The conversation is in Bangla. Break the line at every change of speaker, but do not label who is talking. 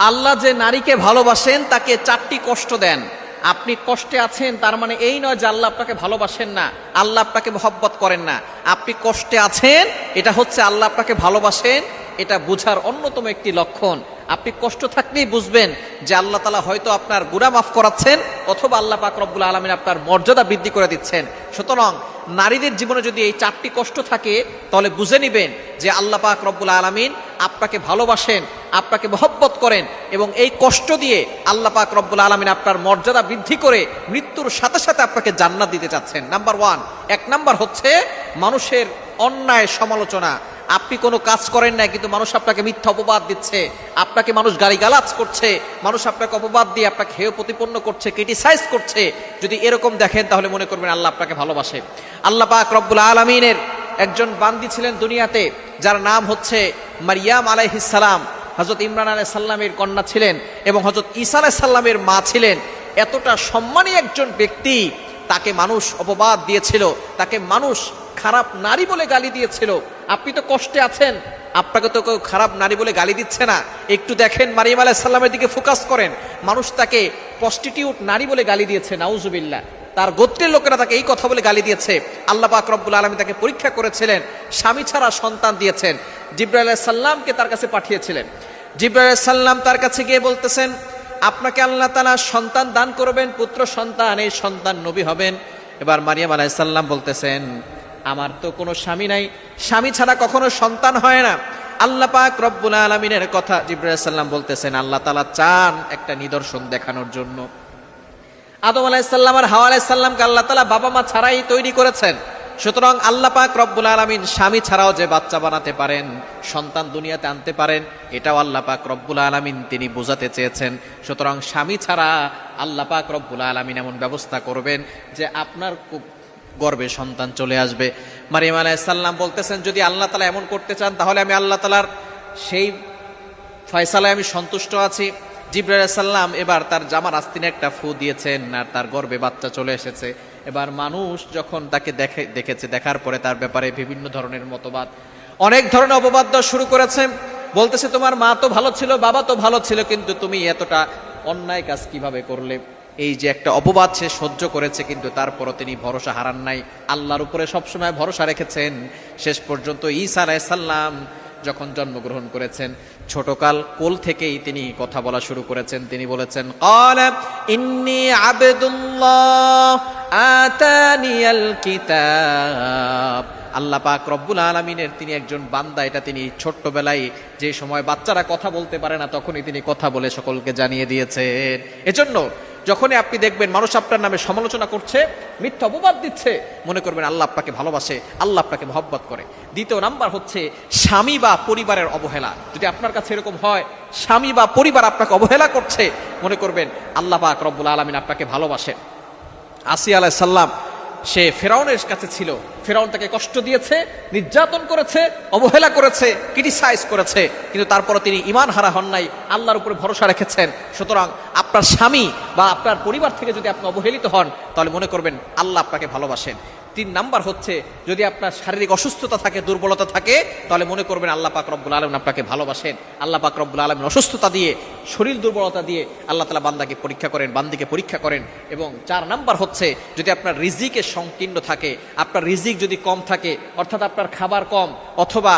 আল্লাহ যে নারীকে ভালোবাসেন তাকে চারটি কষ্ট দেন। আপনি কষ্টে আছেন তার মানে এই নয় যে আল্লাহ আপনাকে ভালোবাসেন না, আল্লাহ আপনাকে মহব্বত করেন না। আপনি কষ্টে আছেন, এটা হচ্ছে আল্লাহ আপনাকে ভালোবাসেন, এটা বোঝার অন্যতম একটি লক্ষণ। আপনি কষ্ট থাকলেই বুঝবেন যে আল্লাহ তাআলা হয়তো আপনার গুনাহ মাফ করাচ্ছেন, অথবা আল্লাহ পাক রব্বুল আলামিন আপনার মর্যাদা বৃদ্ধি করে দিচ্ছেন। সুতরাং নারীদের জীবনে যদি এই চারটি কষ্ট থাকে তাহলে বুঝে নিবেন যে আল্লাহ পাক রব্বুল আলামিন আপনাকে ভালোবাসেন, আপনাকে মহব্বত করেন, এবং এই কষ্ট দিয়ে আল্লাহ পাক রব্বুল আলামিন আপনার মর্যাদা বৃদ্ধি করে মৃত্যুর সাথে সাথে আপনাকে জান্নাত দিতে চাচ্ছেন। নাম্বার ওয়ান, এক নাম্বার হচ্ছে মানুষের অন্যায় সমালোচনা। আপনি কোনো কাজ করেন না কিন্তু মানুষ আপনাকে মিথ্যা অপবাদ দিচ্ছে, আপনাকে মানুষ গালিগালাজ করছে, মানুষ আপনাকে অপবাদ দিয়ে আপনাকে হেয় প্রতিপন্ন করছে, ক্রিটিসাইজ করছে। যদি এরকম দেখেন তাহলে মনে করবেন আল্লাহ আপনাকে ভালোবাসে। আল্লাহ পাক রব্বুল আলামিনের একজন বান্দি ছিলেন দুনিয়াতে, যার নাম হচ্ছে মারিয়াম আলাইহিস সালাম। হযরত ইমরান আলাইহিস সালামের কন্যা ছিলেন এবং হযরত ঈসা আলাইহিস সালামের মা ছিলেন। এতটা সম্মানী একজন ব্যক্তি, তাকে মানুষ অপবাদ দিয়েছিল, তাকে মানুষ খারাপ নারী বলে গালি দিয়েছিল। আপনি তো কষ্টে আছেন, আপনাকে তো কেউ খারাপ নারী বলে গালি দিচ্ছে না। একটু দেখেন মারিয়াম আলাইহিস সালামের দিকে ফোকাস করেন, মানুষ তাকে প্রস্টিটিউট নারী বলে গালি দিয়েছে, নাউজুবিল্লাহ। তার গোত্রের লোকেরা তাকে এই কথা বলে গালি দিয়েছে। আল্লাহ পাক রব্বুল আলামিন তাকে পরীক্ষা করেছিলেন, স্বামী ছাড়া সন্তান দিয়েছেন। জিবরাইল আলাইহিস সালামকে তার কাছে পাঠিয়েছিলেন। জিবরাইল আলাইহিস সালাম তার কাছে গিয়ে বলতেছেন, আপনাকে আল্লাহ তাআলা সন্তান দান করবেন, পুত্র সন্তান, এই সন্তান নবী হবেন। এবার মারিয়াম আলাইহিস সালাম বলতেছেন, আমার তো কোনো স্বামী নাই, স্বামী ছাড়া কখনো সন্তান হয় না। আল্লাহ পাক রব্বুল আলামিনের কথা জিবরাইল আলাইহিস সালাম বলতেছেন, আল্লাহ তাআলা চান একটা নিদর্শন দেখানোর জন্য। আদম আলাইহিস সালাম আর হাওয়া আলাইহিস সালামকে আল্লাহ তাআলা বাবা মা ছাড়াই তৈরি করেছেন। সুতরাং আল্লাহ পাক রব্বুল আলামিন স্বামী ছাড়াও যে বাচ্চা বানাতে পারেন, সন্তান দুনিয়াতে আনতে পারেন, এটাও আল্লাহ পাক রব্বুল আলামিন তিনি বোঝাতে চেয়েছেন। সুতরাং স্বামী ছাড়া আল্লাহ পাক রব্বুল আলামিন এমন ব্যবস্থা করবেন যে আপনার গর্ভে সন্তান চলে আসবে। মারিয়াম আলাইহিস সালাম বলতেছেন, যদি আল্লাহ তাআলা এমন করতে চান তাহলে আমি আল্লাহ তাআলার সেই ফয়সালায় আমি সন্তুষ্ট আছি। জিবরাইল আলাইহিস সালাম এবার তার জামার আস্তিনে একটা ফু দিয়েছেন আর তার গর্ভে বাচ্চা চলে এসেছে। এবার মানুষ যখন তাকে দেখেছে, দেখার পরে তার ব্যাপারে বিভিন্ন ধরনের মতবাদ, অনেক ধরনের অপবাদ দেওয়া শুরু করেছে। বলতেছে, তোমার মা তো ভালো ছিল, বাবা তো ভালো ছিল, কিন্তু তুমি এতটা অন্যায় কাজ কিভাবে করলে? এই যে একটা অপবাদ সে সহ্য করেছে, কিন্তু তারপরও তিনি ভরসা হারান নাই, আল্লাহর উপরে সবসময় ভরসা রেখেছেন। শেষ পর্যন্ত ঈসা আলাইহিস সালাম যখন জন্মগ্রহণ করেছেন, ছোটকাল কোল থেকেই তিনি কথা বলা শুরু করেছেন। তিনি বলেছেন, ক্বালা ইন্নী আবদুল্লাহ আতানিয়াল কিতাব। আল্লাহ পাক রব্বুল আলামিনের তিনি একজন বান্দা, এটা তিনি ছোট্টবেলায়, যে সময় বাচ্চারা কথা বলতে পারে না, তখনই তিনি কথা বলে সকলকে জানিয়ে দিয়েছেন। এজন্য যখনই আপনি দেখবেন মানুষ আপনার নামে সমালোচনা করছে, মিথ্যা অপবাদ দিচ্ছে, মনে করবেন আল্লাহ আপনাকে ভালোবাসে, আল্লাহ আপনাকে মহব্বত করে। দ্বিতীয় নাম্বার হচ্ছে স্বামী বা পরিবারের অবহেলা। যদি আপনার কাছে এরকম হয়, স্বামী বা পরিবার আপনাকে অবহেলা করছে, মনে করবেন আল্লাহ পাক রব্বুল আলামিন আপনাকে ভালোবাসে। আসিয়া আলাইহিস সালাম, সে ফেরাউনের কাছে ছিল, ফেরাউন তাকে কষ্ট দিয়েছে, নির্যাতন করেছে, অবহেলা করেছে, ক্রিটিসাইজ করেছে, কিন্তু তারপরে তিনি ঈমান হারা হন নাই, আল্লাহর উপরে ভরসা রেখেছেন। সুতরাং আপনার স্বামী বা আপনার পরিবার থেকে যদি আপনি অবহেলিত হন, তাহলে মনে করবেন আল্লাহ আপনাকে ভালোবাসেন। 3 নাম্বার হচ্ছে, যদি আপনার শারীরিক অসুস্থতা থাকে, দুর্বলতা থাকে, তাহলে মনে করবেন আল্লাহ পাক রব্বুল আলামিন আপনাকে ভালোবাসেন। আল্লাহ পাক রব্বুল আলামিন অসুস্থতা দিয়ে, শরীর দুর্বলতা দিয়ে আল্লাহ তাআলা বান্দাকে পরীক্ষা করেন, বান্দিকে পরীক্ষা করেন। এবং 4 নাম্বার হচ্ছে, যদি আপনার রিজিকে সংকীর্ণ থাকে, আপনার রিজিক যদি কম থাকে, অর্থাৎ আপনার খাবার কম, অথবা